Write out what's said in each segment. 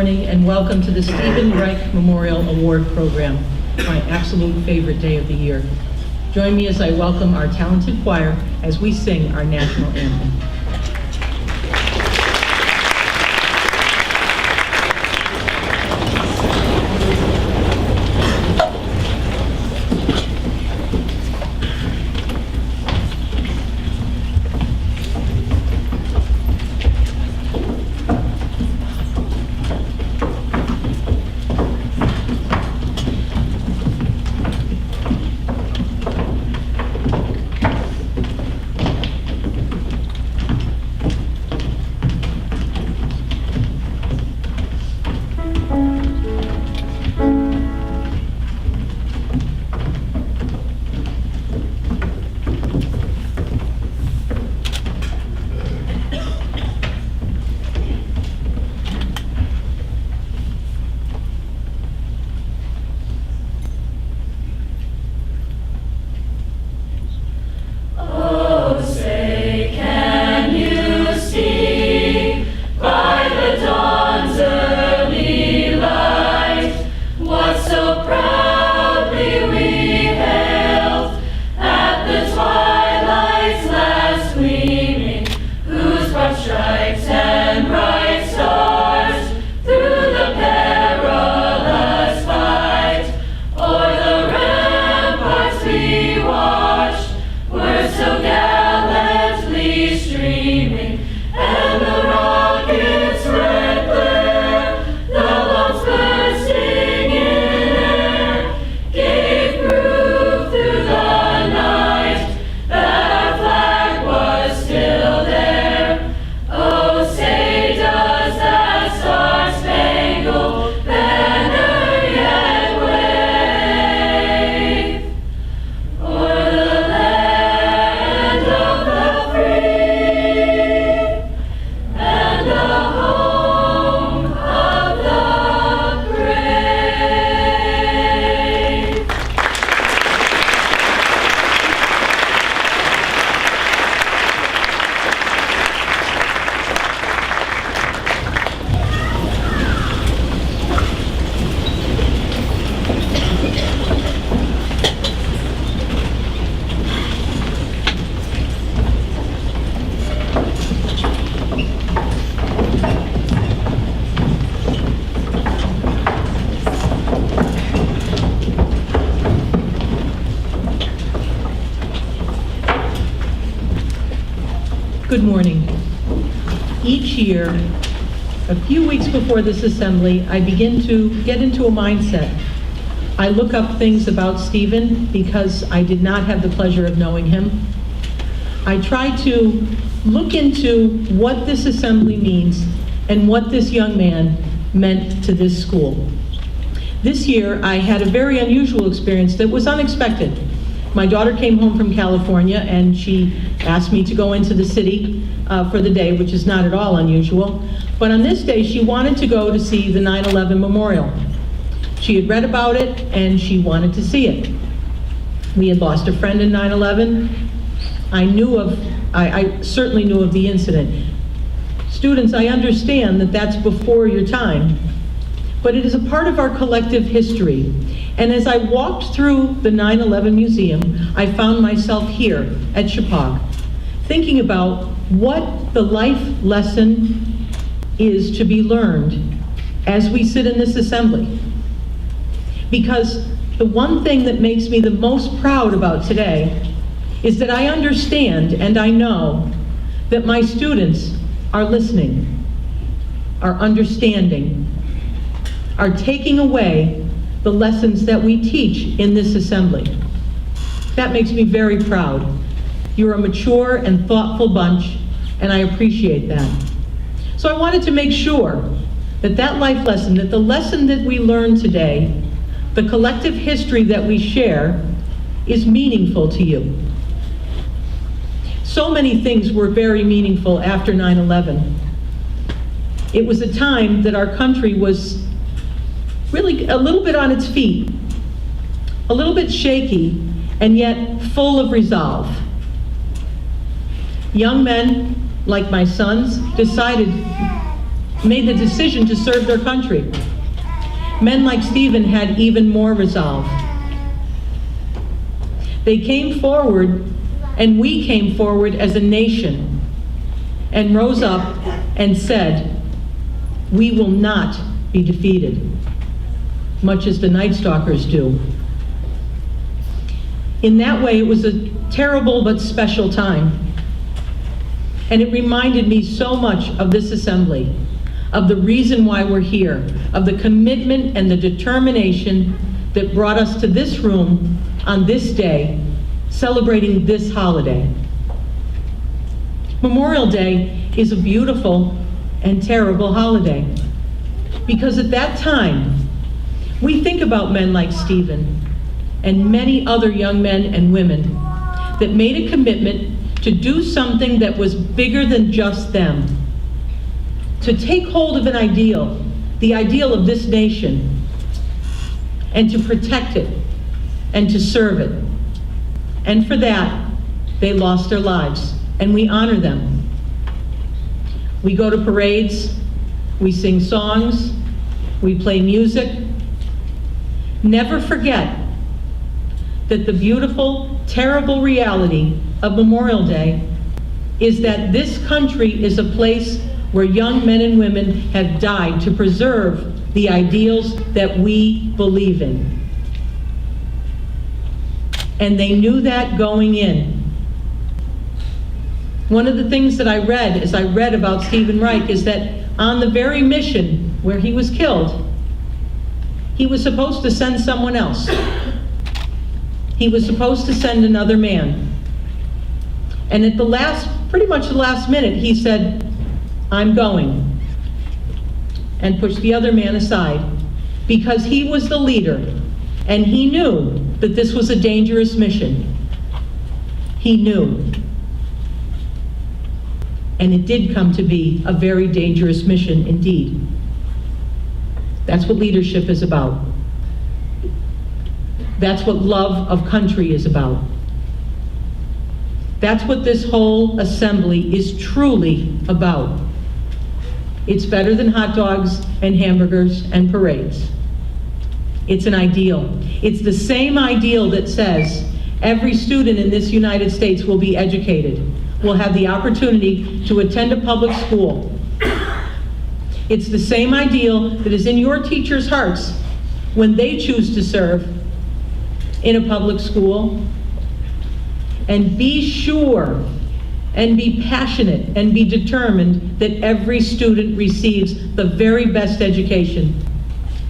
morning and welcome to the Stephen Reich Memorial Award Program, my absolute favorite day of the year. Join me as I welcome our talented choir as we sing our national anthem. Good morning. Each year, a few weeks before this assembly, I begin to get into a mindset. I look up things about Stephen because I did not have the pleasure of knowing him. I try to look into what this assembly means and what this young man meant to this school. This year, I had a very unusual experience that was unexpected. My daughter came home from California and she asked me to go into the city for the day, which is not at all unusual. But on this day, she wanted to go to see the 9/11 memorial. She had read about it and she wanted to see it. We had lost a friend in 9/11. I certainly knew of the incident. Students, I understand that that's before your time, but it is a part of our collective history. And as I walked through the 9/11 Museum, I found myself here at Chippewa, thinking about what the life lesson is to be learned as we sit in this assembly. Because the one thing that makes me the most proud about today is that I understand and I know that my students are listening, are understanding, are taking away the lessons that we teach in this assembly. That makes me very proud. You're a mature and thoughtful bunch, and I appreciate that. So I wanted to make sure that that life lesson, that the lesson that we learned today, the collective history that we share, is meaningful to you. So many things were very meaningful after 9/11. It was a time that our country was really a little bit on its feet, a little bit shaky, and yet full of resolve. Young men, like my sons, decided made the decision to serve their country. Men like Stephen had even more resolve. They came forward, and we came forward as a nation, and rose up and said, "We will not be defeated," much as the Night Stalkers do. In that way, it was a terrible but special time. And it reminded me so much of this assembly, of the reason why we're here, of the commitment and the determination that brought us to this room on this day, celebrating this holiday. Memorial Day is a beautiful and terrible holiday, because at that time, we think about men like Stephen and many other young men and women that made a commitment to do something that was bigger than just them, to take hold of an ideal, the ideal of this nation, and to protect it and to serve it. And for that, they lost their lives, and we honor them. We go to parades, we sing songs, we play music. Never forget that the beautiful, terrible reality of Memorial Day is that this country is a place where young men and women have died to preserve the ideals that we believe in. And they knew that going in. One of the things that I read as I read about Stephen Reich is that on the very mission where he was killed, he was supposed to send someone else. He was supposed to send another man. And at the last, pretty much the last minute, he said, "I'm going," and pushed the other man aside, because he was the leader, and he knew that this was a dangerous mission. He knew. And it did come to be a very dangerous mission indeed. That's what leadership is about. That's what love of country is about. That's what this whole assembly is truly about. It's better than hot dogs and hamburgers and parades. It's an ideal. It's the same ideal that says every student in this United States will be educated, will have the opportunity to attend a public school. It's the same ideal that is in your teachers' hearts when they choose to serve in a public school. And be sure and be passionate and be determined that every student receives the very best education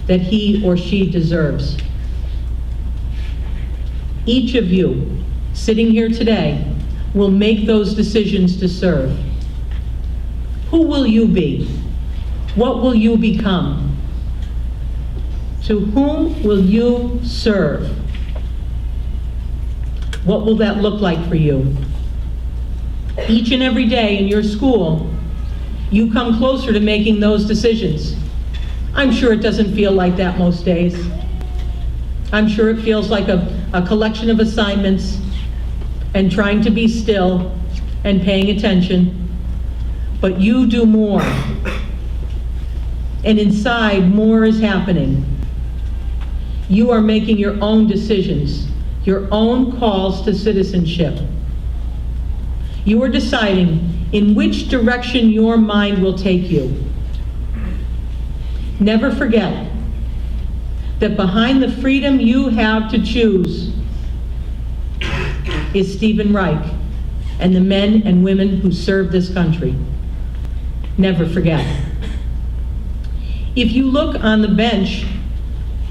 that he or she deserves. Each of you sitting here today will make those decisions to serve. Who will you be? What will you become? To whom will you serve? What will that look like for you? Each and every day in your school, you come closer to making those decisions. I'm sure it doesn't feel like that most days. I'm sure it feels like a collection of assignments and trying to be still and paying attention. But you do more. And inside, more is happening. You are making your own decisions, your own calls to citizenship. You are deciding in which direction your mind will take you. Never forget that behind the freedom you have to choose is Stephen Reich and the men and women who serve this country. Never forget. If you look on the bench,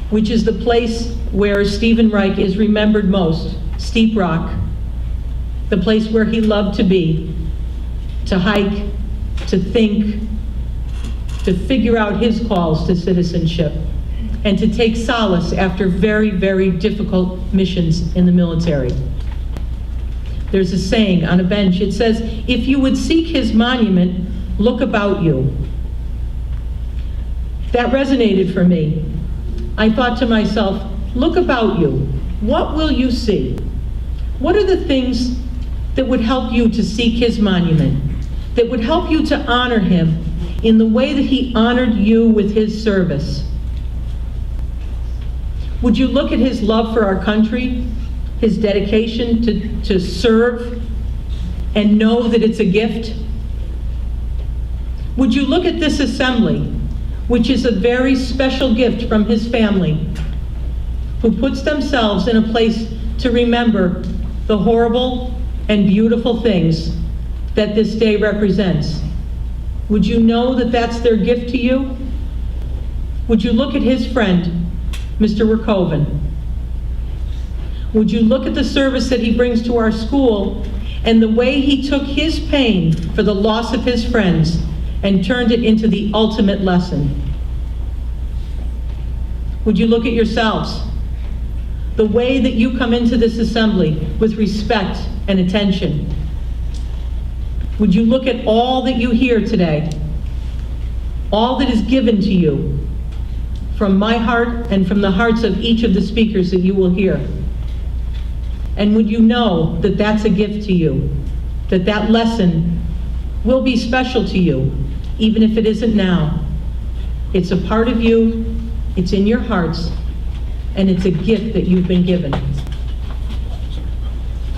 which is the place where Stephen Reich is remembered most, Steep Rock, the place where he loved to be, to hike, to think, to figure out his calls to citizenship, and to take solace after very, very difficult missions in the military. There's a saying on a bench, it says, if you would seek his monument, look about you. That resonated for me. I thought to myself, look about you. What will you see? What are the things that would help you to seek his monument, that would help you to honor him in the way that he honored you with his service? Would you look at his love for our country, his dedication to serve, and know that it's a gift? Would you look at this assembly, which is a very special gift from his family, who puts themselves in a place to remember the horrible and beautiful things that this day represents? Would you know that that's their gift to you? Would you look at his friend, Mr. Rakoven? Would you look at the service that he brings to our school and the way he took his pain for the loss of his friends and turned it into the ultimate lesson? Would you look at yourselves? The way that you come into this assembly with respect and attention. Would you look at all that you hear today? All that is given to you from my heart and from the hearts of each of the speakers that you will hear. And would you know that that's a gift to you? That that lesson will be special to you, even if it isn't now. It's a part of you, it's in your hearts, and it's a gift that you've been given.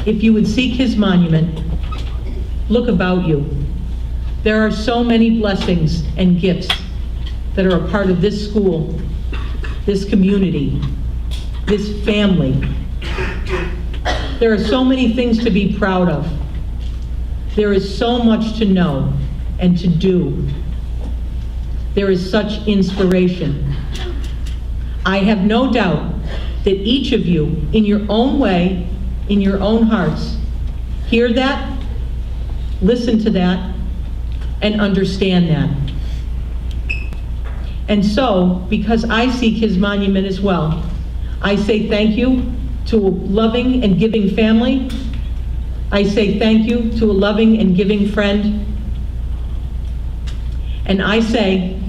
If you would seek his monument, look about you. There are so many blessings and gifts that are a part of this school, this community, this family. There are so many things to be proud of. There is so much to know and to do. There is such inspiration. I have no doubt that each of you, in your own way, in your own hearts, hear that, listen to that, and understand that. And so, because I seek his monument as well, I say thank you to a loving and giving family. I say thank you to a loving and giving friend. And I say,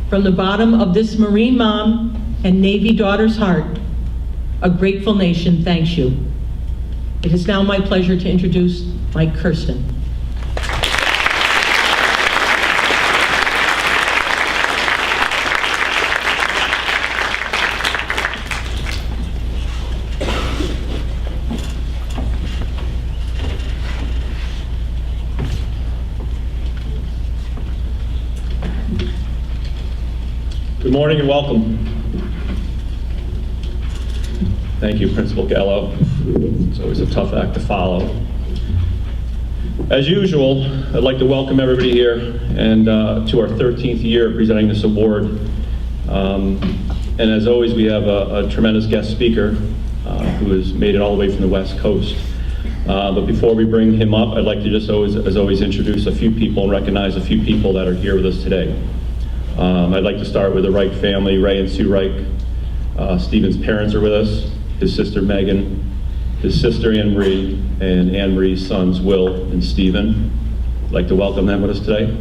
from the bottom of this Marine mom and Navy daughter's heart, a grateful nation thanks you. It is now my pleasure to introduce Mike Kirsten. Good morning and welcome. Thank you, Principal Gallo. It's always a tough act to follow. As usual, I'd like to welcome everybody here and to our 13th year presenting this award. And as always, we have a tremendous guest speaker who has made it all the way from the West Coast. But before we bring him up, I'd like to just as always, introduce a few people and recognize a few people that are here with us today. I'd like to start with the Reich family, Ray and Sue Reich. Stephen's parents are with us, his sister Megan, his sister Anne Marie, and Anne Marie's sons Will and Stephen. I'd like to welcome them with us today.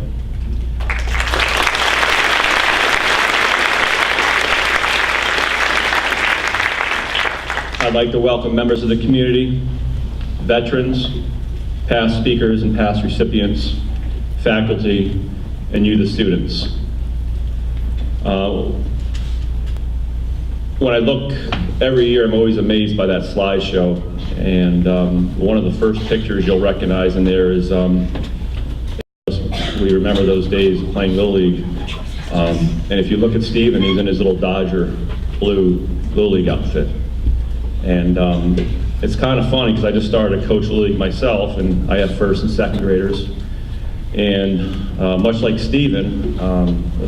I'd like to welcome members of the community, veterans, past speakers and past recipients, faculty, and you, the students. When I look every year, I'm always amazed by that slideshow. And one of the first pictures you'll recognize in there is, we remember those days of playing Little League. And if you look at Stephen, he's in his little Dodger blue Little League outfit. And it's kind of funny because I just started to coach Little League myself, and I have first and second graders. And much like Stephen,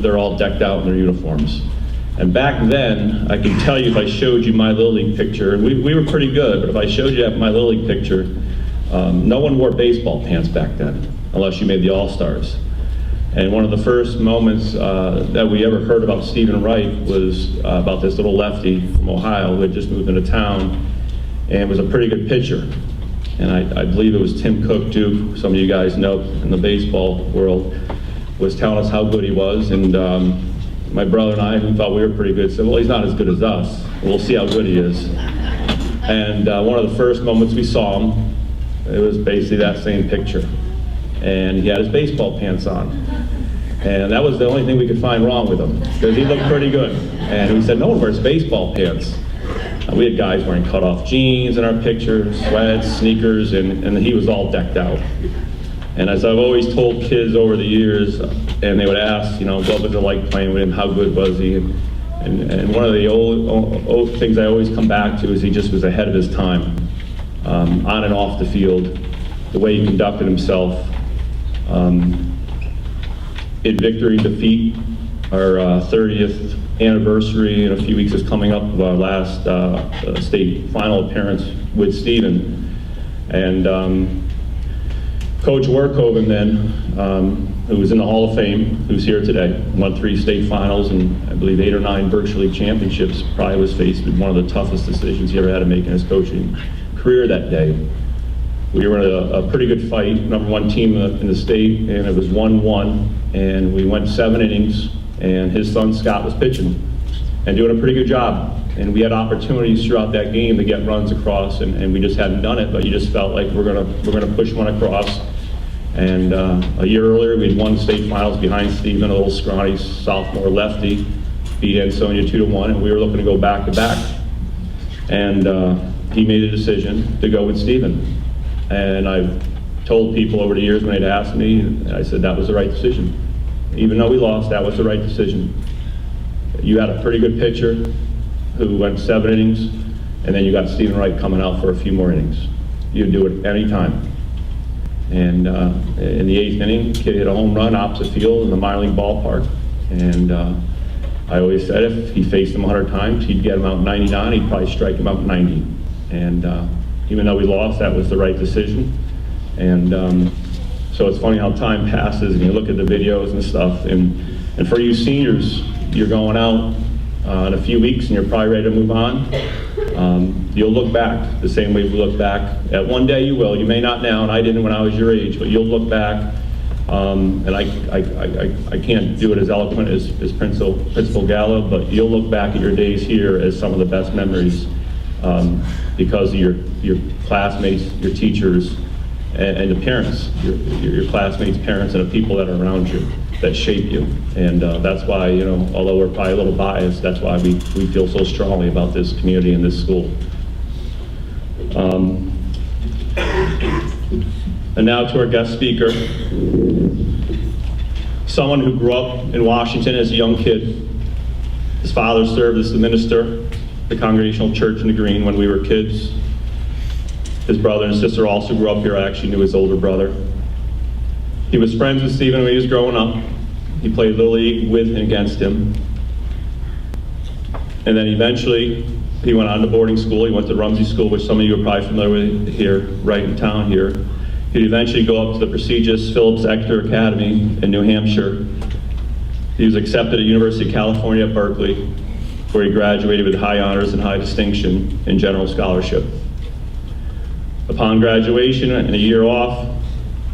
they're all decked out in their uniforms. And back then, I can tell you if I showed you my Little League picture, and we were pretty good, but if I showed you my Little League picture, no one wore baseball pants back then, unless you made the All-Stars. And one of the first moments that we ever heard about Stephen Reich was about this little lefty from Ohio who had just moved into town and was a pretty good pitcher. And I believe it was Tim Cook, Duke, some of you guys know in the baseball world, was telling us how good he was. And my brother and I, who thought we were pretty good, said, well, he's not as good as us. We'll see how good he is. And one of the first moments we saw him, it was basically that same picture. And he had his baseball pants on. And that was the only thing we could find wrong with him, because he looked pretty good. And we said, no one wears baseball pants. We had guys wearing cut-off jeans in our pictures, sweats, sneakers, and he was all decked out. And as I've always told kids over the years, and they would ask, what was it like playing with him, how good was he? And one of the old things I always come back to is he just was ahead of his time, on and off the field, the way he conducted himself. In victory and defeat, our 30th anniversary in a few weeks is coming up of our last state final appearance with Stephen. And Coach Werkhoven then, who was in the Hall of Fame, who's here today, won 3 state finals and I believe 8 or 9 virtual league championships, probably was faced with one of the toughest decisions he ever had to make in his coaching career that day. We were in a pretty good fight, #1 team in the state, and it was 1-1, and we went 7 innings, and his son Scott was pitching and doing a pretty good job. And we had opportunities throughout that game to get runs across, and we just hadn't done it, but you just felt like we're gonna push one across. And a year earlier, we'd won state finals behind Stephen, a little scrawny sophomore lefty, beat Ansonia 2-1, and we were looking to go back to back. And he made a decision to go with Stephen. And I've told people over the years when they'd asked me, and I said that was the right decision. Even though we lost, that was the right decision. You had a pretty good pitcher who went 7 innings, and then you got Stephen Reich coming out for a few more innings. You'd do it any time. And in the 8th inning, kid hit a home run opposite field in the minor league ballpark. And I always said if he faced him 100 times, he'd get him out 99, he'd probably strike him out 90. And even though we lost, that was the right decision. And so it's funny how time passes and you look at the videos and stuff. And for you seniors, you're going out in a few weeks and you're probably ready to move on. You'll look back the same way we look back. At one day you will. You may not now, and I didn't when I was your age, but you'll look back. And I can't do it as eloquent as Principal Gallo, but you'll look back at your days here as some of the best memories because of your classmates, your teachers, and the parents, your classmates' parents, and the people that are around you that shape you. And that's why, although we're probably a little biased, that's why we feel so strongly about this community and this school. And now to our guest speaker, someone who grew up in Washington as a young kid. His father served as the minister at the Congregational Church in the Green when we were kids. His brother and sister also grew up here. I actually knew his older brother. He was friends with Stephen when he was growing up. He played Little League with and against him. And then eventually, he went on to boarding school. He went to Rumsey School, which some of you are probably familiar with here, right in town here. He'd eventually go up to the prestigious Phillips Exeter Academy in New Hampshire. He was accepted at University of California at Berkeley, where he graduated with high honors and high distinction in general scholarship. Upon graduation and a year off,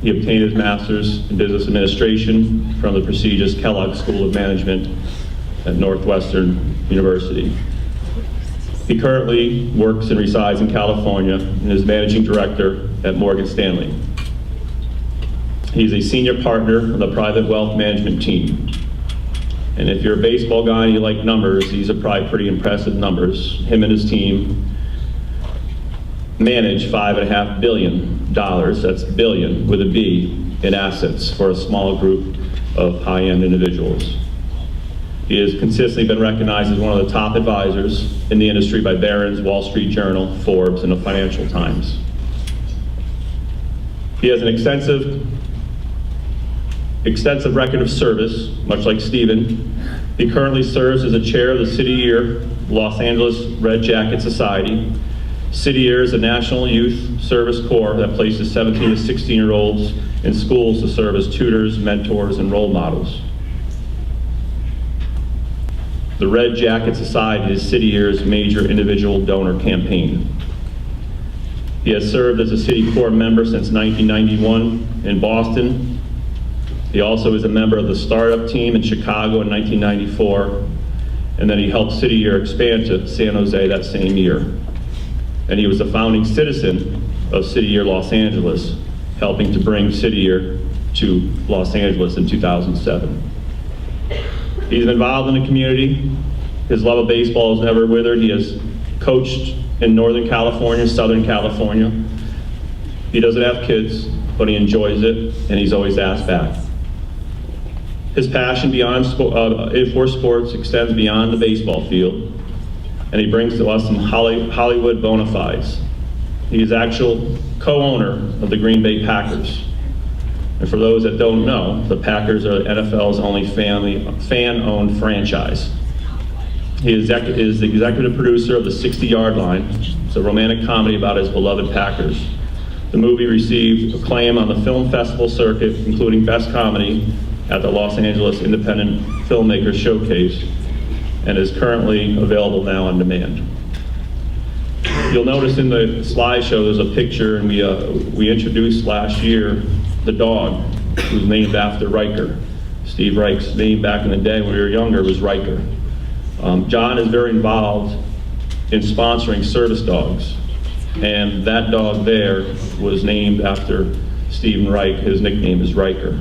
he obtained his master's in business administration from the prestigious Kellogg School of Management at Northwestern University. He currently works and resides in California and is managing director at Morgan Stanley. He's a senior partner of the private wealth management team. And if you're a baseball guy and you like numbers, these are probably pretty impressive numbers. Him and his team manage $5.5 billion, that's billion with a B, in assets for a small group of high-end individuals. He has consistently been recognized as one of the top advisors in the industry by Barron's, Wall Street Journal, Forbes, and the Financial Times. He has an extensive record of service, much like Stephen. He currently serves as a chair of the City Year Los Angeles Red Jacket Society. City Year is a national youth service corps that places 17 to 16-year-olds in schools to serve as tutors, mentors, and role models. The Red Jacket Society is City Year's major individual donor campaign. He has served as a City Corps member since 1991 in Boston. He also is a member of the startup team in Chicago in 1994, and then he helped City Year expand to San Jose that same year. And he was a founding citizen of City Year Los Angeles, helping to bring City Year to Los Angeles in 2007. He's been involved in the community. His love of baseball has never withered. He has coached in Northern California, Southern California. He doesn't have kids, but he enjoys it, and he's always asked back. His passion for sports extends beyond the baseball field, and he brings to us some Hollywood bona fides. He is actual co-owner of the Green Bay Packers. And for those that don't know, the Packers are the NFL's only fan-owned franchise. He is the executive producer of The 60-Yard Line. It's a romantic comedy about his beloved Packers. The movie received acclaim on the film festival circuit, including Best Comedy at the Los Angeles Independent Filmmakers Showcase, and is currently available now on demand. You'll notice in the slideshow there's a picture, and we introduced last year the dog, who's named after Riker. Steve Reich's name back in the day when we were younger was Riker. John is very involved in sponsoring service dogs, and that dog there was named after Stephen Reich. His nickname is Riker.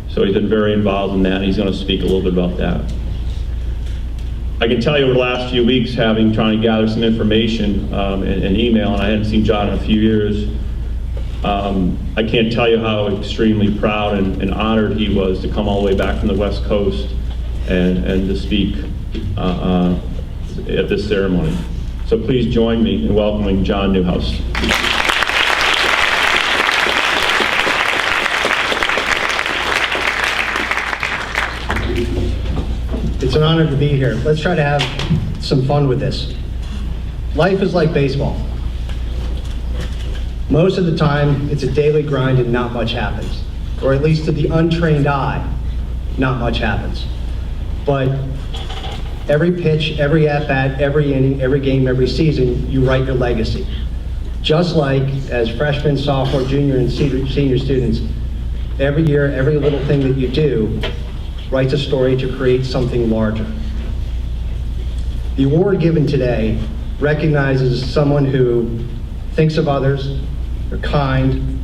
So he's been very involved in that, and he's going to speak a little bit about that. I can tell you over the last few weeks, trying to gather some information and email, and I hadn't seen John in a few years, I can't tell you how extremely proud and honored he was to come all the way back from the West Coast and to speak at this ceremony. So please join me in welcoming John Newhouse. It's an honor to be here. Let's try to have some fun with this. Life is like baseball. Most of the time, it's a daily grind and not much happens. Or at least to the untrained eye, not much happens. But every pitch, every at-bat, every inning, every game, every season, you write your legacy. Just like as freshmen, sophomore, junior, and senior students, every year, every little thing that you do writes a story to create something larger. The award given today recognizes someone who thinks of others, they're kind,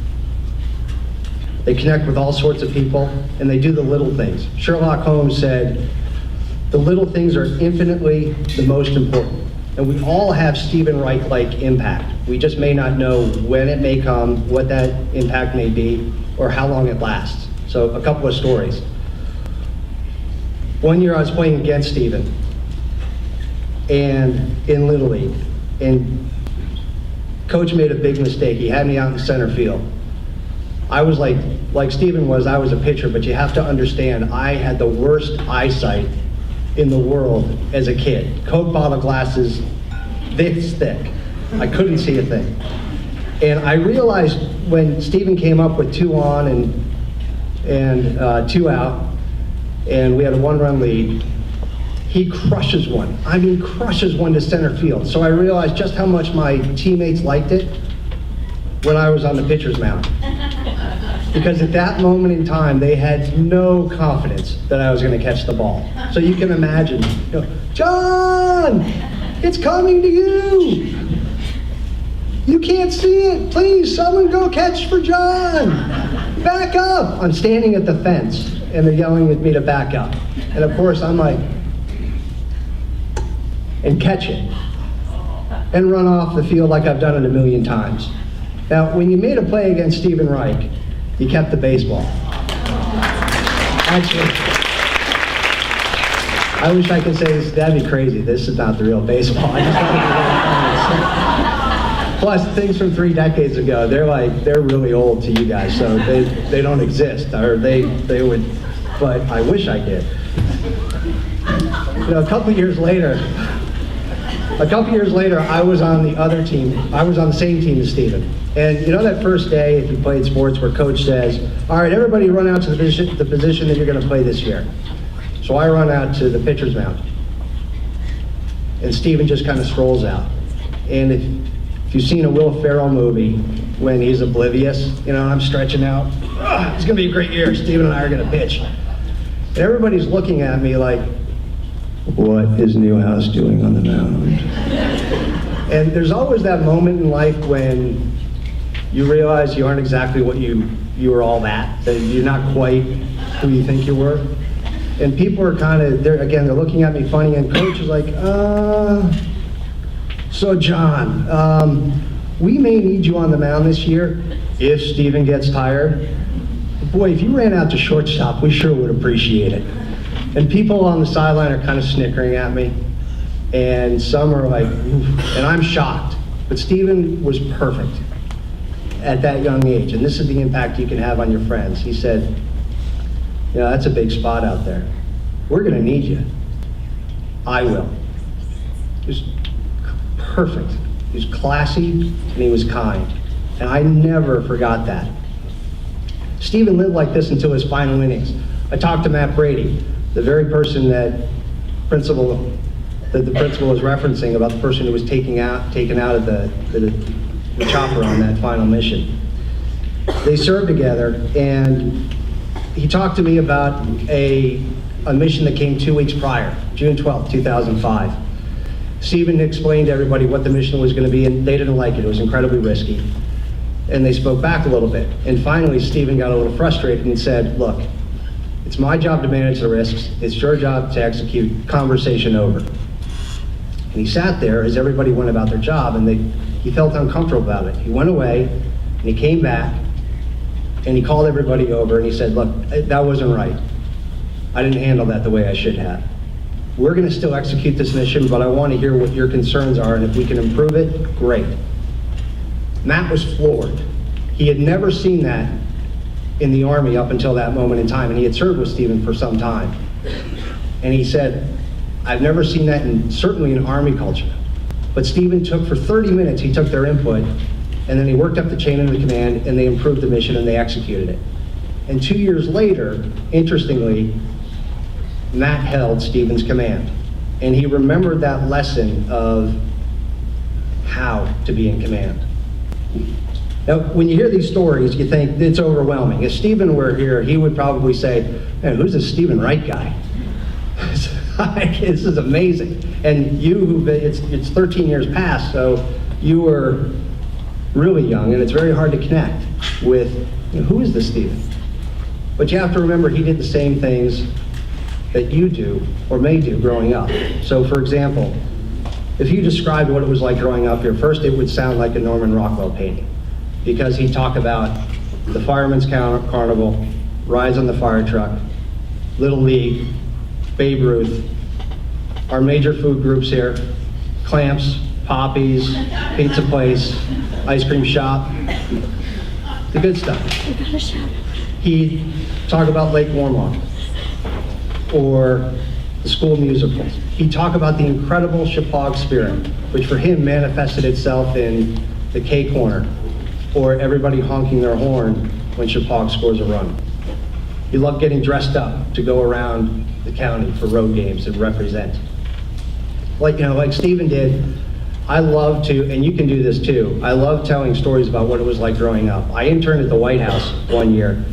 they connect with all sorts of people, and they do the little things. Sherlock Holmes said, the little things are infinitely the most important. And we all have Stephen Reich-like impact. We just may not know when it may come, what that impact may be, or how long it lasts. So a couple of stories. One year I was playing against Stephen and in Little League, and coach made a big mistake. He had me out in center field. I was like Stephen was, I was a pitcher, but you have to understand, I had the worst eyesight in the world as a kid. Coke bottle glasses this thick. I couldn't see a thing. And I realized when Stephen came up with 2 on and 2 out, and we had a 1-run lead, he crushes one. I mean, crushes one to center field. So I realized just how much my teammates liked it when I was on the pitcher's mound. Because at that moment in time, they had no confidence that I was going to catch the ball. So you can imagine, John, it's coming to you. You can't see it. Please, someone go catch for John. Back up. I'm standing at the fence, and they're yelling at me to back up. And of course, I'm like, and catch it. And run off the field like I've done it a million times. Now, when you made a play against Stephen Reich, you kept the baseball. Actually, I wish I could say this, that'd be crazy. This is not the real baseball. I just thought it was really funny. Plus, things from 3 decades ago, they're really old to you guys, so they don't exist, or they would, but I wish I did. A couple years later, I was on the other team. I was on the same team as Stephen. And that first day, if you played sports, where coach says, all right, everybody run out to the position that you're going to play this year. So I run out to the pitcher's mound. And Stephen just kind of strolls out. And if you've seen a Will Ferrell movie, when he's oblivious, I'm stretching out. It's going to be a great year. Stephen and I are going to pitch. And everybody's looking at me like, what is Newhouse doing on the mound? And there's always that moment in life when you realize you aren't exactly what you were all that you're not quite who you think you were. And people are kind of, they're looking at me funny, and Coach is like, so John, we may need you on the mound this year if Steven gets tired. Boy, if you ran out to shortstop, we sure would appreciate it. And people on the sideline are kind of snickering at me, and some are like, oof, and I'm shocked. But Steven was perfect at that young age, and this is the impact you can have on your friends. He said, you know, that's a big spot out there. We're gonna need you. I will. He was perfect. He was classy, and he was kind. And I never forgot that. Steven lived like this until his final innings. I talked to Matt Brady, the very person that the principal was referencing, about the person who was taken out of the chopper on that final mission. They served together, and he talked to me about a mission that came 2 weeks prior, June 12th, 2005. Steven explained to everybody what the mission was going to be, and they didn't like it. It was incredibly risky. And they spoke back a little bit. And finally, Steven got a little frustrated and said, look, it's my job to manage the risks. It's your job to execute. Conversation over. And he sat there as everybody went about their job, and he felt uncomfortable about it. He went away, and he came back, and he called everybody over, and he said, look, that wasn't right. I didn't handle that the way I should have. We're gonna still execute this mission, but I want to hear what your concerns are, and if we can improve it, great. Matt was floored. He had never seen that in the Army up until that moment in time, and he had served with Steven for some time. And he said, I've never seen that certainly in Army culture. But Steven took, for 30 minutes, he took their input, and then he worked up the chain of the command, and they improved the mission, and they executed it. And 2 years later, interestingly, Matt held Steven's command. And he remembered that lesson of how to be in command. Now, when you hear these stories, you think it's overwhelming. If Steven were here, he would probably say, man, who's this Steven Reich guy? This is amazing. And you, it's 13 years past, so you were really young, and it's very hard to connect with, you know, who is this Steven? But you have to remember, he did the same things that you do or may do growing up. So for example, if you described what it was like growing up here, first it would sound like a Norman Rockwell painting, because he'd talk about the Fireman's Carnival, rides on the fire truck, Little League, Babe Ruth, our major food groups here, Clamps, Poppies, Pizza Place, Ice Cream Shop, the good stuff. He'd talk about Lake Warmoth or the school musicals. He'd talk about the incredible Chippewa spirit, which for him manifested itself in the K corner, or everybody honking their horn when Chippewa scores a run. He loved getting dressed up to go around the county for road games and represent. Like Steven did, I love to, and you can do this too, I love telling stories about what it was like growing up. I interned at the White House one year,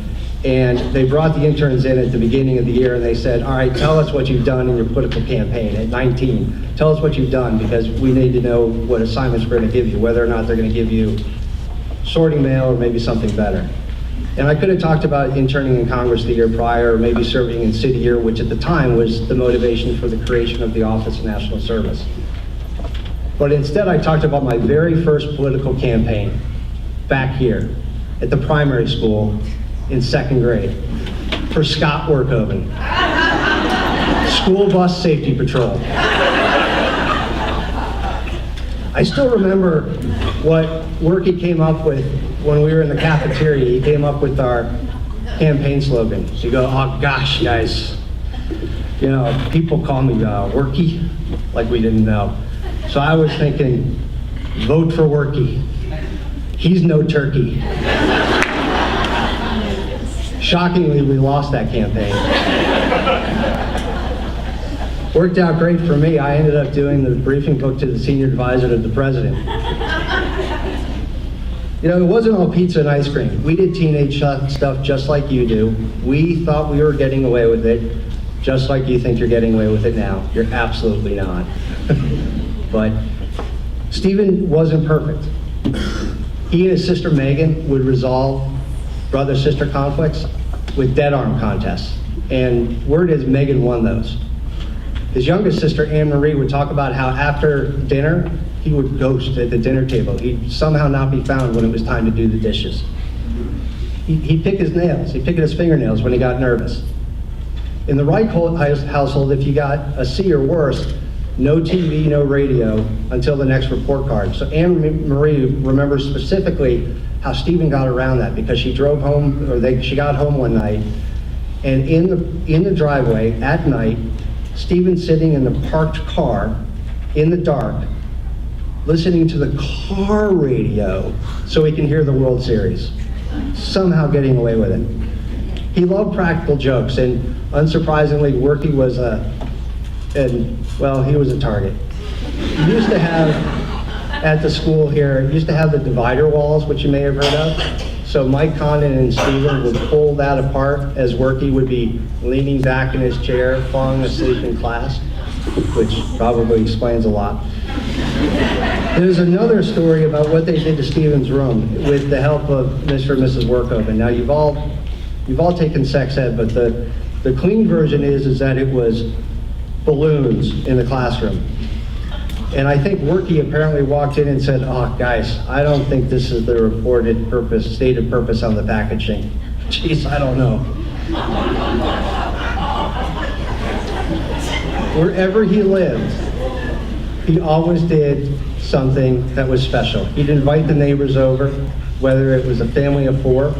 and they brought the interns in at the beginning of the year, and they said, all right, tell us what you've done in your political campaign at 19. Tell us what you've done, because we need to know what assignments we're gonna give you, whether or not they're gonna give you sorting mail or maybe something better. And I could have talked about interning in Congress the year prior, or maybe serving in city year, which at the time was the motivation for the creation of the Office of National Service. But instead I talked about my very first political campaign back here at the primary school in 2nd grade for Scott Workoven, School Bus Safety Patrol. I still remember what Worky came up with when we were in the cafeteria. He came up with our campaign slogan. You go, oh gosh, guys, you know, people call me Worky, like we didn't know. So I was thinking, vote for Worky. He's no turkey. Shockingly, we lost that campaign. Worked out great for me. I ended up doing the briefing book to the senior advisor to the president. You know, it wasn't all pizza and ice cream. We did teenage stuff just like you do. We thought we were getting away with it, just like you think you're getting away with it now. You're absolutely not. But Steven wasn't perfect. He and his sister Megan would resolve brother-sister conflicts with dead arm contests. And word is Megan won those. His youngest sister, Anne Marie, would talk about how after dinner, he would ghost at the dinner table. He'd somehow not be found when it was time to do the dishes. He'd pick his nails, he'd pick at his fingernails when he got nervous. In the Reich household, if you got a C or worse, no TV, no radio until the next report card. So Anne Marie remembers specifically how Stephen got around that, because she drove home, or she got home one night, and in the driveway at night, Stephen sitting in the parked car in the dark, listening to the car radio so he can hear the World Series, somehow getting away with it. He loved practical jokes, and unsurprisingly, Worky was he was a target. He used to have, at the school here, used to have the divider walls, which you may have heard of. So Mike Condon and Stephen would pull that apart as Worky would be leaning back in his chair, falling asleep in class, which probably explains a lot. There's another story about what they did to Stephen's room with the help of Mr. and Mrs. Workoven. Now you've all taken sex ed, but the clean version is that it was balloons in the classroom. And I think Worky apparently walked in and said, "Oh, guys, I don't think this is the reported purpose, stated purpose on the packaging." Jeez, I don't know. Wherever he lived, he always did something that was special. He'd invite the neighbors over, whether it was a family of 4,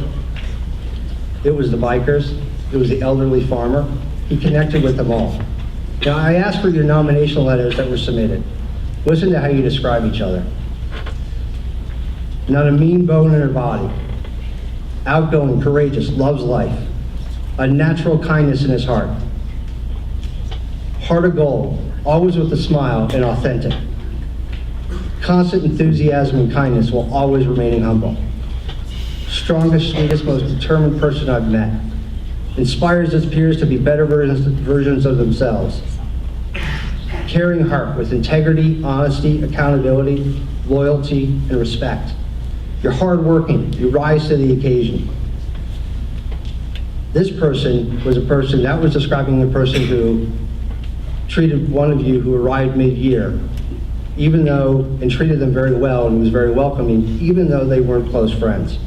it was the bikers, it was the elderly farmer. He connected with them all. Now, I asked for your nomination letters that were submitted. Listen to how you describe each other. Not a mean bone in her body. Outgoing, courageous, loves life. A natural kindness in his heart. Heart of gold, always with a smile and authentic. Constant enthusiasm and kindness while always remaining humble. Strongest, sweetest, most determined person I've met. Inspires his peers to be better versions of themselves. Caring heart with integrity, honesty, accountability, loyalty, and respect. You're hardworking, you rise to the occasion. This person was describing the person who treated one of you who arrived mid-year, and treated them very well and was very welcoming, even though they weren't close friends.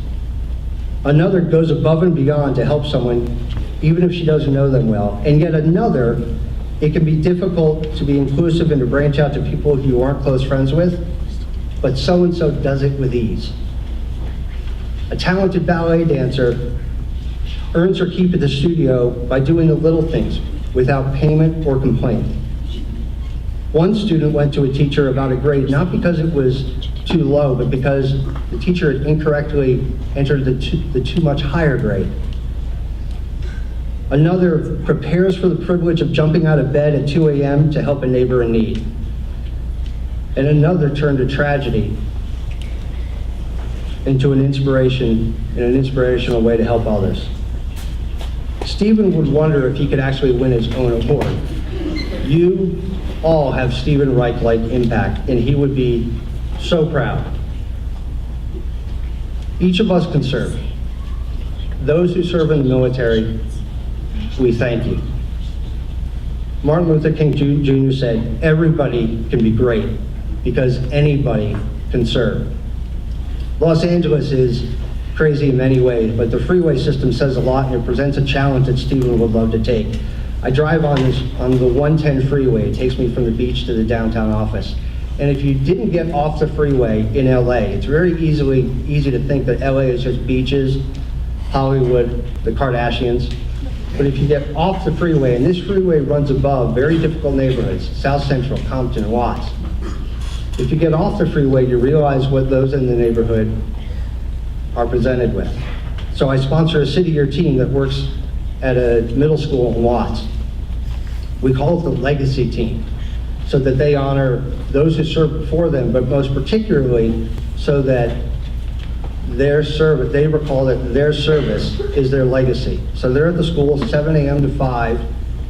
Another goes above and beyond to help someone, even if she doesn't know them well. And yet another, it can be difficult to be inclusive and to branch out to people who you aren't close friends with, but so-and-so does it with ease. A talented ballet dancer earns her keep at the studio by doing the little things without payment or complaint. One student went to a teacher about a grade, not because it was too low, but because the teacher had incorrectly entered the too much higher grade. Another prepares for the privilege of jumping out of bed at 2 a.m. to help a neighbor in need. And another turned a tragedy into an inspiration, in an inspirational way to help others. Stephen would wonder if he could actually win his own award. You all have Stephen Reich-like impact, and he would be so proud. Each of us can serve. Those who serve in the military, we thank you. Martin Luther King Jr. said, everybody can be great because anybody can serve. Los Angeles is crazy in many ways, but the freeway system says a lot, and it presents a challenge that Stephen would love to take. I drive on the 110 freeway. It takes me from the beach to the downtown office. And if you didn't get off the freeway in LA, it's very easy to think that LA is just beaches, Hollywood, the Kardashians. But if you get off the freeway, and this freeway runs above very difficult neighborhoods, South Central, Compton, Watts. If you get off the freeway, you realize what those in the neighborhood are presented with. So I sponsor a city year team that works at a middle school in Watts. We call it the legacy team, so that they honor those who served before them, but most particularly so that their service, they recall that their service is their legacy. So they're at the school 7 a.m. to 5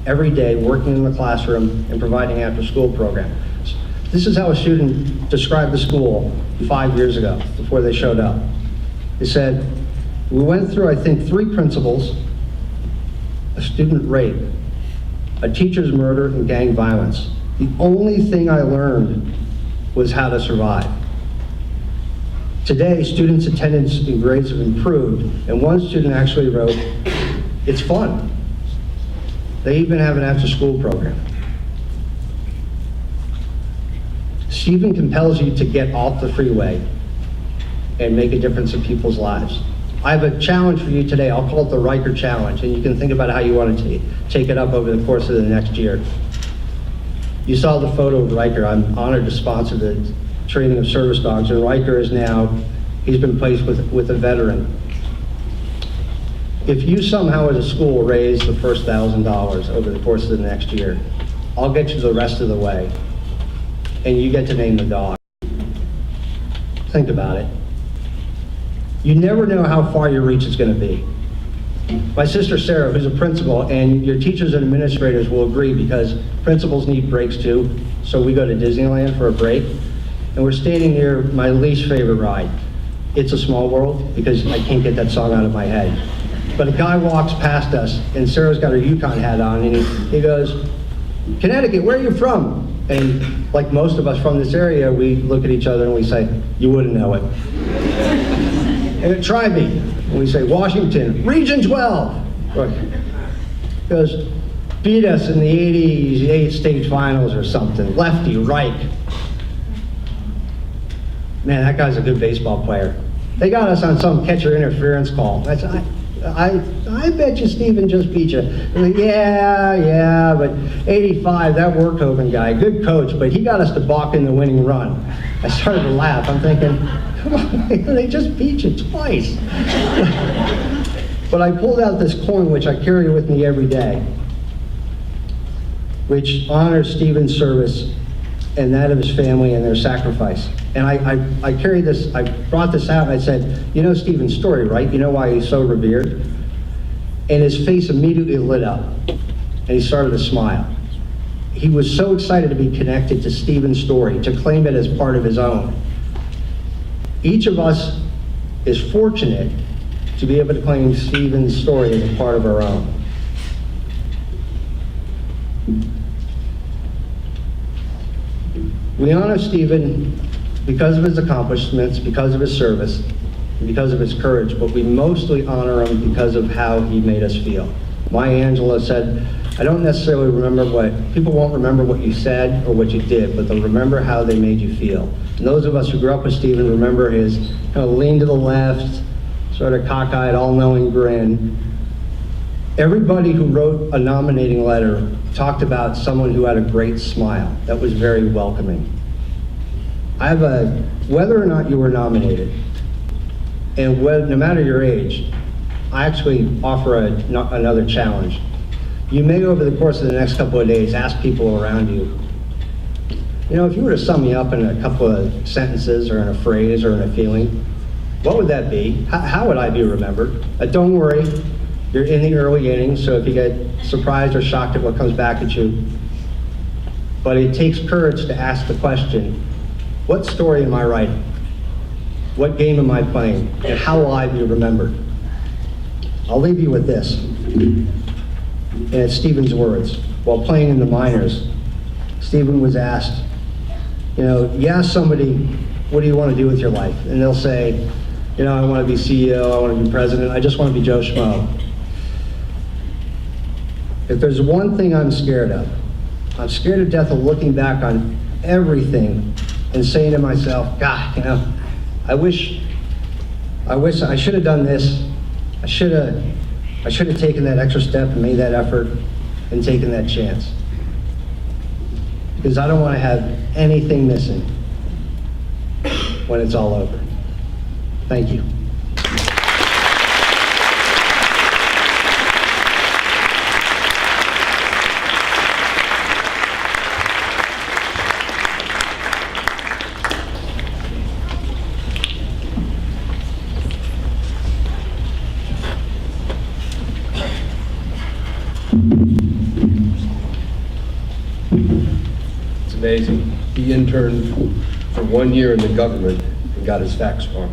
every day, working in the classroom and providing after-school program. This is how a student described the school 5 years ago, before they showed up. They said, we went through, I think, 3 principals, a student rape, a teacher's murder, and gang violence. The only thing I learned was how to survive. Today, students' attendance and grades have improved, and one student actually wrote, "It's fun." They even have an after-school program. Stephen compels you to get off the freeway and make a difference in people's lives. I have a challenge for you today. I'll call it the Riker Challenge, and you can think about how you want to take it up over the course of the next year. You saw the photo of Riker. I'm honored to sponsor the training of service dogs, and Riker is now, he's been placed with a veteran. If you somehow as a school raise the first $1,000 over the course of the next year, I'll get you the rest of the way, and you get to name the dog. Think about it. You never know how far your reach is going to be. My sister Sarah, who's a principal, and your teachers and administrators will agree because principals need breaks too, so we go to Disneyland for a break, and we're standing near my least favorite ride, It's a Small World, because I can't get that song out of my head. But a guy walks past us, and Sarah's got her Yukon hat on, and he goes, "Connecticut, where are you from?" And like most of us from this area, we look at each other and we say, "You wouldn't know it." And try me. And we say, "Washington, Region 12. Goes, "Beat us in the 88 state finals or something. Lefty, Reich." Man, that guy's a good baseball player. They got us on some catcher interference call. I bet you Stephen just beat you. Like, yeah, but 85, that Workhoven guy, good coach, but he got us to balk in the winning run. I started to laugh. I'm thinking, come on, they just beat you twice. But I pulled out this coin, which I carry with me every day, which honors Stephen's service and that of his family and their sacrifice. And I carried this, I brought this out and I said, "You know Stephen's story, right? You know why he's so revered?" And his face immediately lit up and he started to smile. He was so excited to be connected to Stephen's story, to claim it as part of his own. Each of us is fortunate to be able to claim Stephen's story as a part of our own. We honor Stephen because of his accomplishments, because of his service, and because of his courage, but we mostly honor him because of how he made us feel. Maya Angelou said, "I don't necessarily remember people won't remember what you said or what you did, but they'll remember how they made you feel." And those of us who grew up with Stephen remember his kind of lean to the left, sort of cockeyed, all-knowing grin. Everybody who wrote a nominating letter talked about someone who had a great smile that was very welcoming. Whether or not you were nominated, and no matter your age, I actually offer another challenge. You may, over the course of the next couple of days, ask people around you, you know, if you were to sum me up in a couple of sentences or in a phrase or in a feeling, what would that be? How would I be remembered? Don't worry, you're in the early innings, so if you get surprised or shocked at what comes back at you, but it takes courage to ask the question, what story am I writing? What game am I playing? And how will I be remembered? I'll leave you with this. And it's Stephen's words. While playing in the minors, Stephen was asked, you ask somebody, what do you want to do with your life? And they'll say, I want to be CEO, I want to be president, I just want to be Joe Schmo. If there's one thing I'm scared of, I'm scared to death of looking back on everything and saying to myself, God, I wish I should have done this. I should have taken that extra step and made that effort and taken that chance. Because I don't want to have anything missing when it's all over. Thank you. It's amazing. He interned for 1 year in the government and got his facts wrong.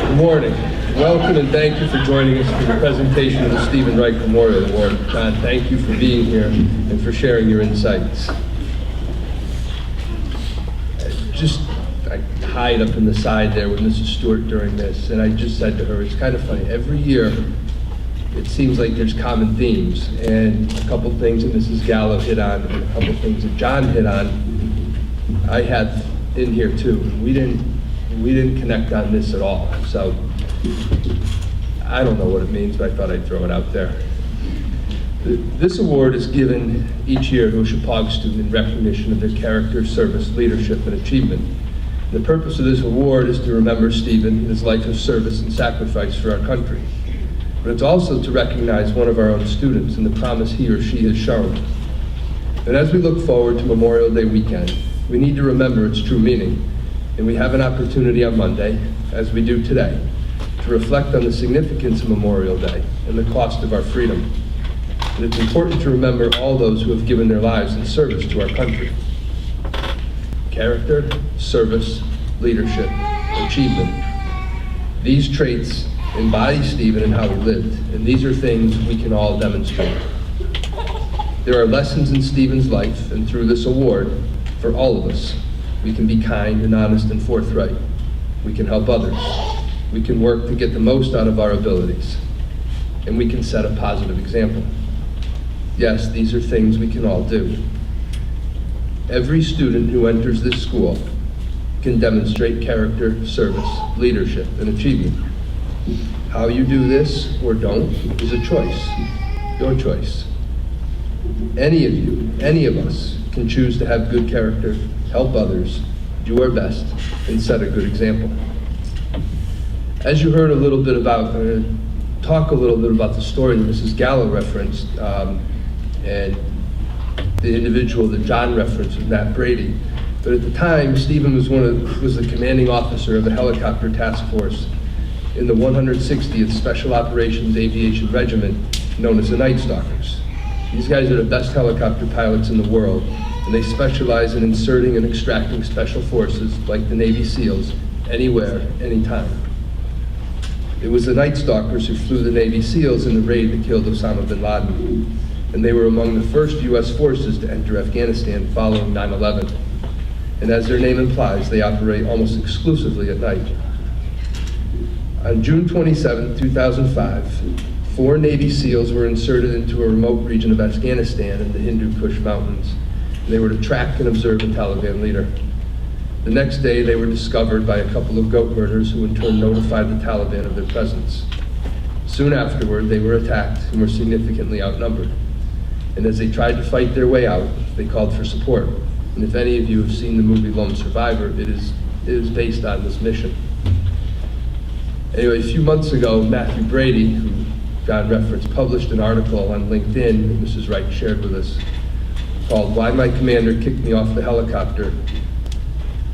Good morning. Welcome and thank you for joining us for the presentation of the Stephen Reich Memorial Award. John, thank you for being here and for sharing your insights. I hide up in the side there with Mrs. Stewart during this, and I just said to her, it's kind of funny. Every year, it seems like there's common themes, and a couple things that Mrs. Gallo hit on, and a couple things that John hit on, I had in here too. We didn't connect on this at all, so I don't know what it means, but I thought I'd throw it out there. This award is given each year to a Chappaqua student in recognition of their character, service, leadership, and achievement. The purpose of this award is to remember Stephen and his life of service and sacrifice for our country. But it's also to recognize one of our own students and the promise he or she has shown. And as we look forward to Memorial Day weekend, we need to remember its true meaning. And we have an opportunity on Monday, as we do today, to reflect on the significance of Memorial Day and the cost of our freedom. And it's important to remember all those who have given their lives in service to our country. Character, service, leadership, achievement. These traits embody Stephen and how he lived, and these are things we can all demonstrate. There are lessons in Stephen's life, and through this award, for all of us, we can be kind and honest and forthright. We can help others. We can work to get the most out of our abilities, and we can set a positive example. Yes, these are things we can all do. Every student who enters this school can demonstrate character, service, leadership, and achievement. How you do this or don't is a choice, your choice. Any of you, any of us, can choose to have good character, help others, do our best, and set a good example. As you heard a little bit about, I'm going to talk a little bit about the story that Mrs. Gallo referenced, and the individual that John referenced was Matt Brady. But at the time, Stephen was the commanding officer of a helicopter task force in the 160th Special Operations Aviation Regiment, known as the Night Stalkers. These guys are the best helicopter pilots in the world, and they specialize in inserting and extracting special forces, like the Navy SEALs, anywhere, anytime. It was the Night Stalkers who flew the Navy SEALs in the raid that killed Osama bin Laden, and they were among the first U.S. forces to enter Afghanistan following 9/11. And as their name implies, they operate almost exclusively at night. On June 27, 2005, 4 Navy SEALs were inserted into a remote region of Afghanistan in the Hindu Kush Mountains. They were to track and observe a Taliban leader. The next day, they were discovered by a couple of goat herders who in turn notified the Taliban of their presence. Soon afterward, they were attacked and were significantly outnumbered. And as they tried to fight their way out, they called for support. And if any of you have seen the movie Lone Survivor, it is based on this mission. Anyway, a few months ago, Matthew Brady, who John referenced, published an article on LinkedIn that Mrs. Reich shared with us called "Why My Commander Kicked Me Off the Helicopter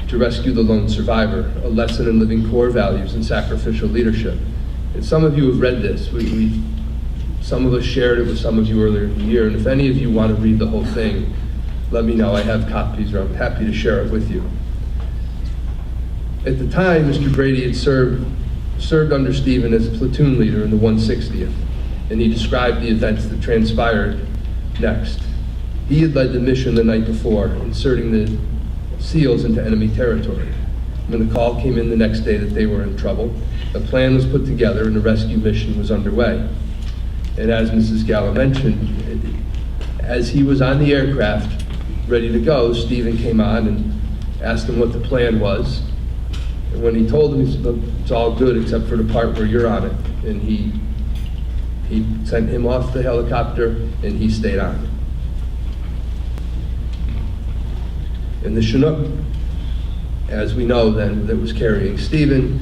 to Rescue the Lone Survivor, a Lesson in Living Core Values and Sacrificial Leadership." And some of you have read this. Some of us shared it with some of you earlier in the year, and if any of you want to read the whole thing, let me know. I have copies, or I'm happy to share it with you. At the time, Mr. Brady had served under Stephen as a platoon leader in the 160th, and he described the events that transpired next. He had led the mission the night before, inserting the SEALs into enemy territory. When the call came in the next day that they were in trouble, a plan was put together and a rescue mission was underway. And as Mrs. Gallo mentioned, as he was on the aircraft ready to go, Stephen came on and asked him what the plan was. And when he told him, he said, "Look, it's all good except for the part where you're on it." And he sent him off the helicopter and he stayed on. And the Chinook, as we know then, that was carrying Stephen,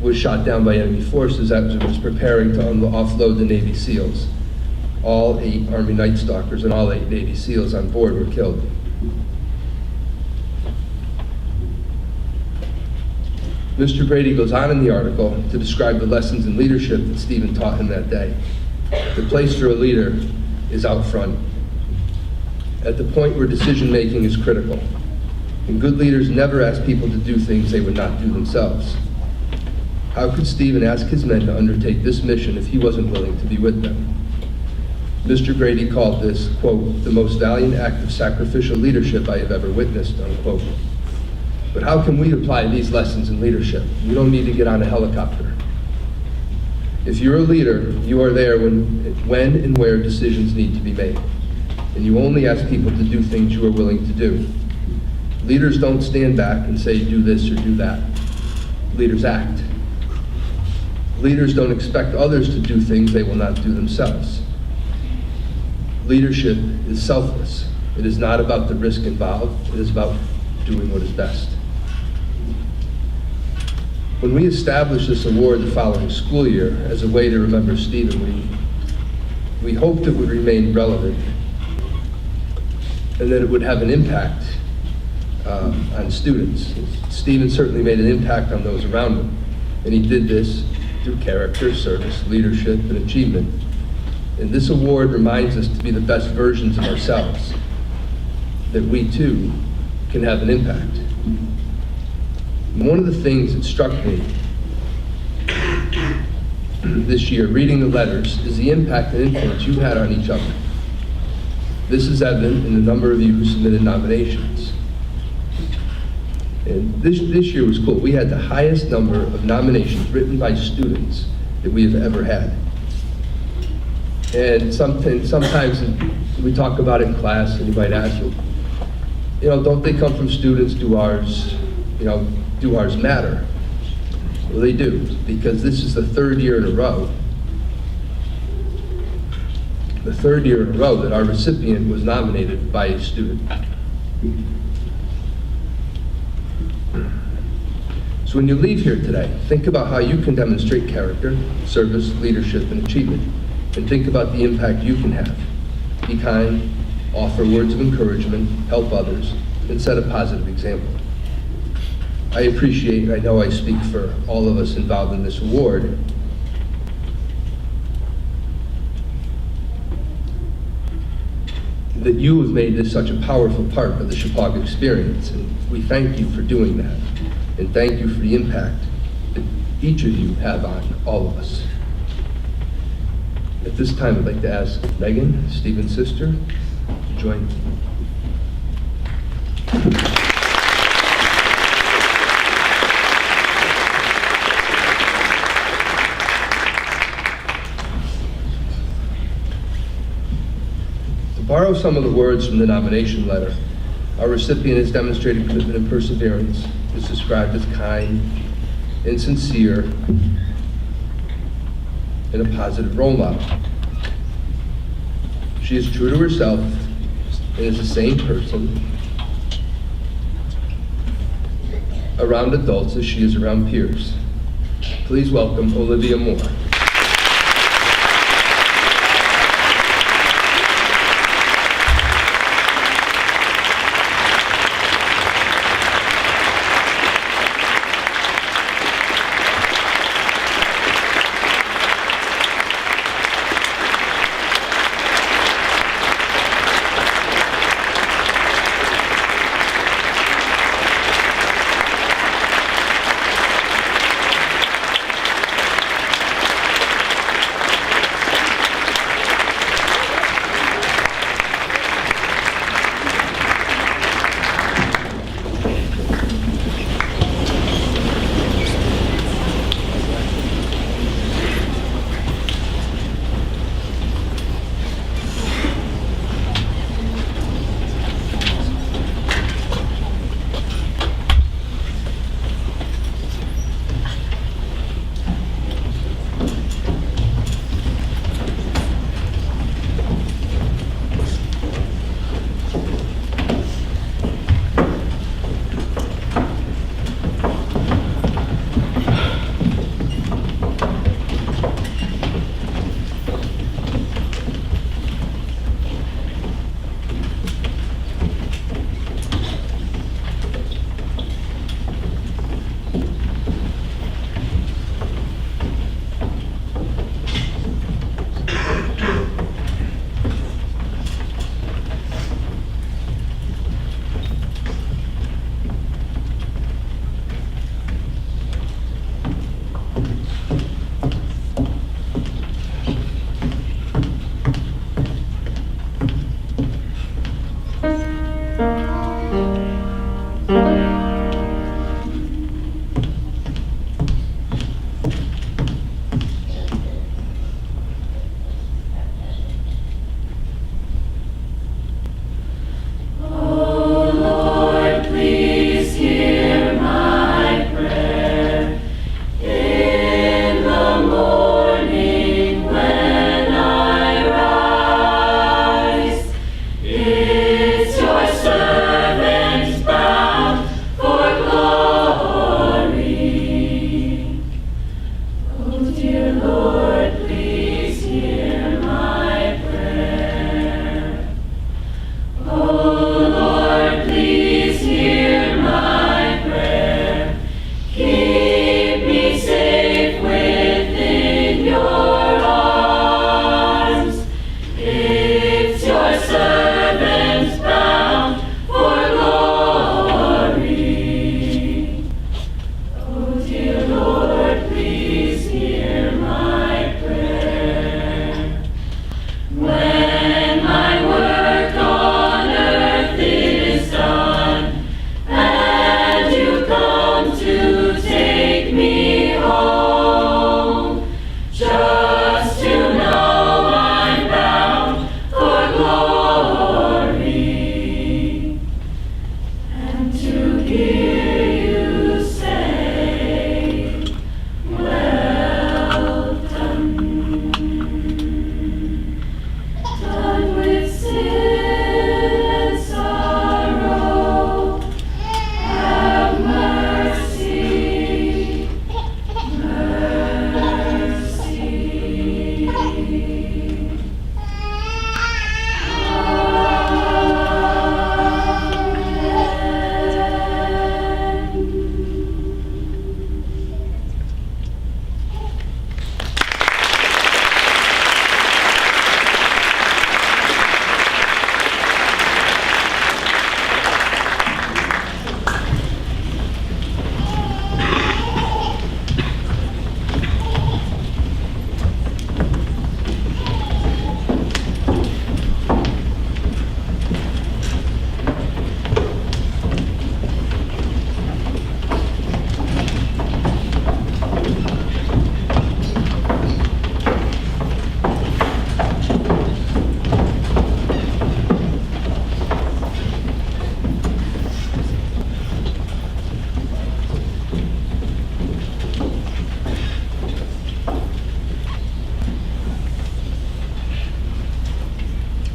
was shot down by enemy forces as it was preparing to offload the Navy SEALs. All 8 Army Night Stalkers and all 8 Navy SEALs on board were killed. Mr. Brady goes on in the article to describe the lessons in leadership that Stephen taught him that day. The place for a leader is out front, at the point where decision making is critical. And good leaders never ask people to do things they would not do themselves. How could Stephen ask his men to undertake this mission if he wasn't willing to be with them? Mr. Grady called this, quote, the most valiant act of sacrificial leadership I have ever witnessed, unquote. But how can we apply these lessons in leadership? You don't need to get on a helicopter. If you're a leader, you are there when and where decisions need to be made. And you only ask people to do things you are willing to do. Leaders don't stand back and say, do this or do that. Leaders act. Leaders don't expect others to do things they will not do themselves. Leadership is selfless. It is not about the risk involved. It is about doing what is best. When we established this award the following school year as a way to remember Stephen, we hoped it would remain relevant and that it would have an impact on students. Stephen certainly made an impact on those around him, and he did this through character, service, leadership, and achievement. And this award reminds us to be the best versions of ourselves, that we too can have an impact. And one of the things that struck me this year, reading the letters, is the impact and influence you had on each other. This is evident in the number of you who submitted nominations. And this year was cool. We had the highest number of nominations written by students that we have ever had. And sometimes we talk about it in class, and you might ask, don't they come from students? Do ours matter? Well, they do, because this is the third year in a row. The third year in a row that our recipient was nominated by a student. So when you leave here today, think about how you can demonstrate character, service, leadership, and achievement. And think about the impact you can have. Be kind, offer words of encouragement, help others, and set a positive example. I appreciate, I know I speak for all of us involved in this award, that you have made this such a powerful part of the Chappaqua experience, and we thank you for doing that, and thank you for the impact that each of you have on all of us. At this time, I'd like to ask Megan, Stephen's sister, to join me. To borrow some of the words from the nomination letter, our recipient has demonstrated commitment and perseverance, is described as kind and sincere, and a positive role model. She is true to herself and is the same person around adults as she is around peers. Please welcome Olivia Moore.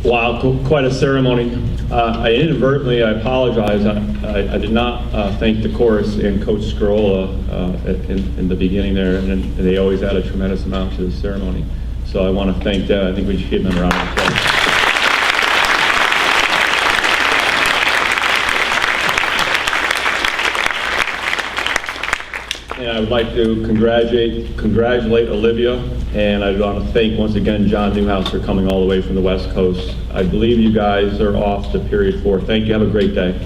Wow, quite a ceremony. I inadvertently, I apologize, I did not thank the chorus and Coach Scarola in the beginning there, and they always add a tremendous amount to the ceremony. So I want to thank them. I think we should give them a round of applause. And I would like to congratulate Olivia, and I want to thank once again John Newhouse for coming all the way from the West Coast. I believe you guys are off to period 4. Thank you. Have a great day.